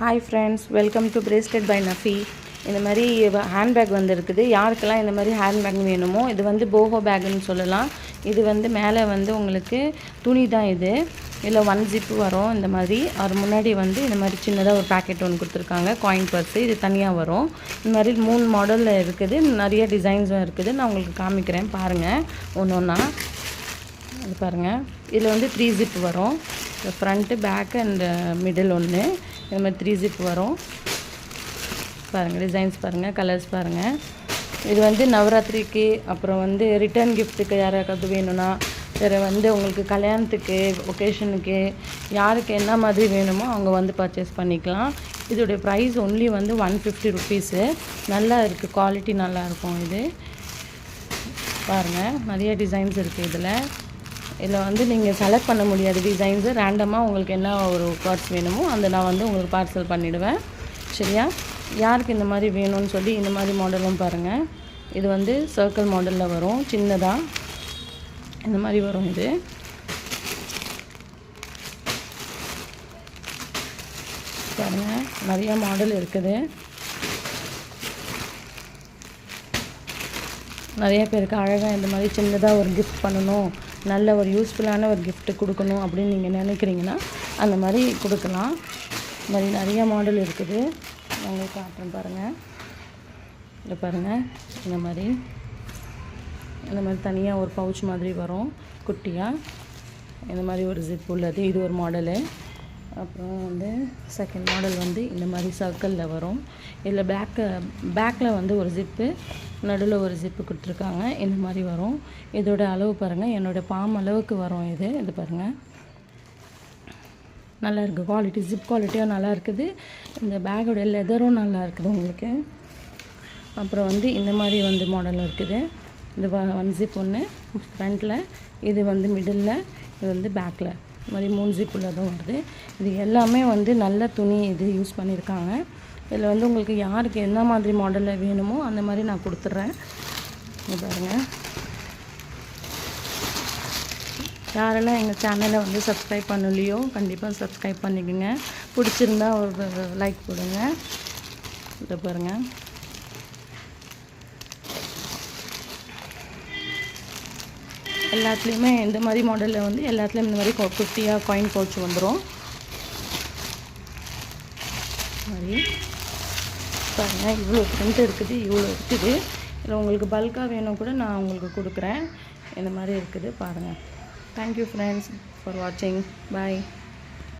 Hi friends, welcome to Bracelet by Nafi. இந்த மாதிரி handbag வந்திருக்குது. யாருக்கெல்லாம் இந்த மாதிரி ஹேண்ட்பேக் வேணுமோ இது வந்து போஹோ பேக்குன்னு சொல்லலாம். இது வந்து மேலே வந்து உங்களுக்கு துணி தான் இது. இதில் 1 ஜிப்பு வரும் இந்த மாதிரி. அது முன்னாடி வந்து இந்த மாதிரி சின்னதாக ஒரு பேக்கெட் ஒன்று கொடுத்துருக்காங்க. காயின் பர்ஸு இது தனியாக வரும். இந்த மாதிரி 3 மாடலில் இருக்குது. நிறைய டிசைன்ஸும் இருக்குது. நான் உங்களுக்கு காமிக்கிறேன் பாருங்கள் ஒன்று ஒன்றா. அது பாருங்கள். இதில் வந்து 3 ஜிப் வரும். ஃப்ரண்ட்டு பேக்கு அண்ட் மிடில் ஒன்று. இந்த மாதிரி 3 ஜிப் வரும். பாருங்கள் டிசைன்ஸ் பாருங்கள், கலர்ஸ் பாருங்கள். இது வந்து நவராத்திரிக்கு அப்புறம் வந்து ரிட்டர்ன் கிஃப்ட்டுக்கு யாராவது வேணும்னா, வேறு வந்து உங்களுக்கு கல்யாணத்துக்கு ஒகேஷனுக்கு யாருக்கு என்ன மாதிரி வேணுமோ அவங்க வந்து பர்ச்சேஸ் பண்ணிக்கலாம். இதோடைய ப்ரைஸ் ஒன்லி வந்து 150 ருபீஸு. நல்லா இருக்குது, குவாலிட்டி நல்லாயிருக்கும். இது பாருங்கள் நிறைய டிசைன்ஸ் இருக்குது இதில் வந்து நீங்கள் செலக்ட் பண்ண முடியாது டிசைன்ஸு. ரேண்டமாக உங்களுக்கு என்ன ஒரு பார்ட்ஸ் வேணுமோ அந்த நான் வந்து உங்களுக்கு பார்சல் பண்ணிவிடுவேன். சரியா? யாருக்கு இந்த மாதிரி வேணும்னு சொல்லி இந்த மாதிரி மாடலும் பாருங்கள். இது வந்து சர்க்கிள் மாடலில் வரும், சின்னதாக இந்த மாதிரி வரும். இது பாருங்கள் நிறையா மாடல் இருக்குது. நிறைய பேருக்கு அழகாக இந்த மாதிரி சின்னதாக ஒரு கிஃப்ட் பண்ணணும், நல்ல ஒரு யூஸ்ஃபுல்லான ஒரு கிஃப்ட்டு கொடுக்கணும் அப்படின்னு நீங்கள் நினைக்கிறீங்கன்னா அந்த மாதிரி கொடுக்கலாம். இந்த மாதிரி நிறைய மாடல் இருக்குது. உங்களுக்கு காட்டுறேன் பாருங்கள். இதை பாருங்கள். இந்த மாதிரி தனியாக ஒரு பவுச் மாதிரி வரும் குட்டியாக. இந்த மாதிரி ஒரு ஜிப் உள்ளது. இது ஒரு மாடலு. அப்புறம் வந்து செகண்ட் மாடல் வந்து இந்த மாதிரி சர்க்கிளில் வரும். இதில் பேக்கில் வந்து ஒரு ஜிப்பு, நடுவில் ஒரு ஜிப்பு கொடுத்துருக்காங்க. இந்த மாதிரி வரும். இதோட அளவு பாருங்கள், என்னோடய பாம் அளவுக்கு வரும். இது பாருங்கள் நல்லா இருக்குது. குவாலிட்டி ஜிப் குவாலிட்டியும் நல்லா இருக்குது. இந்த பேக்கோடைய லெதரும் நல்லா இருக்குது உங்களுக்கு. அப்புறம் வந்து இந்த மாதிரி வந்து மாடலும் இருக்குது. இது 1 ஜிப் ஒன்று ஃப்ரண்ட்டில், இது வந்து மிடில், இது வந்து பேக்கில். இது மாதிரி 3 ஜிப் உள்ளதும் வருது. இது எல்லாமே வந்து நல்ல துணி இது யூஸ் பண்ணியிருக்காங்க. இதில் வந்து உங்களுக்கு யாருக்கு என்ன மாதிரி மாடலில் வேணுமோ அந்த மாதிரி நான் கொடுத்துட்றேன். இது பாருங்கள். யாரெல்லாம் எங்கள் சேனலை வந்து சப்ஸ்கிரைப் பண்ணலையோ கண்டிப்பாக சப்ஸ்கிரைப் பண்ணிக்கோங்க. பிடிச்சிருந்தா ஒரு லைக் போடுங்க. இதை பாருங்கள். எல்லாத்துலேயுமே இந்த மாதிரி மாடலில் வந்து எல்லாத்துலேயும் இந்த மாதிரி குட்டியாக காயின் பவுச் வந்துடும். மாதிரி பாருங்கள் இவ்வளோ பிரிண்ட் இருக்குது, இவ்வளோ இருக்குது. இதில் உங்களுக்கு பல்காக வேணும் கூட நான் உங்களுக்கு கொடுக்குறேன். இந்த மாதிரி இருக்குது பாருங்கள். Thank you friends for watching. Bye.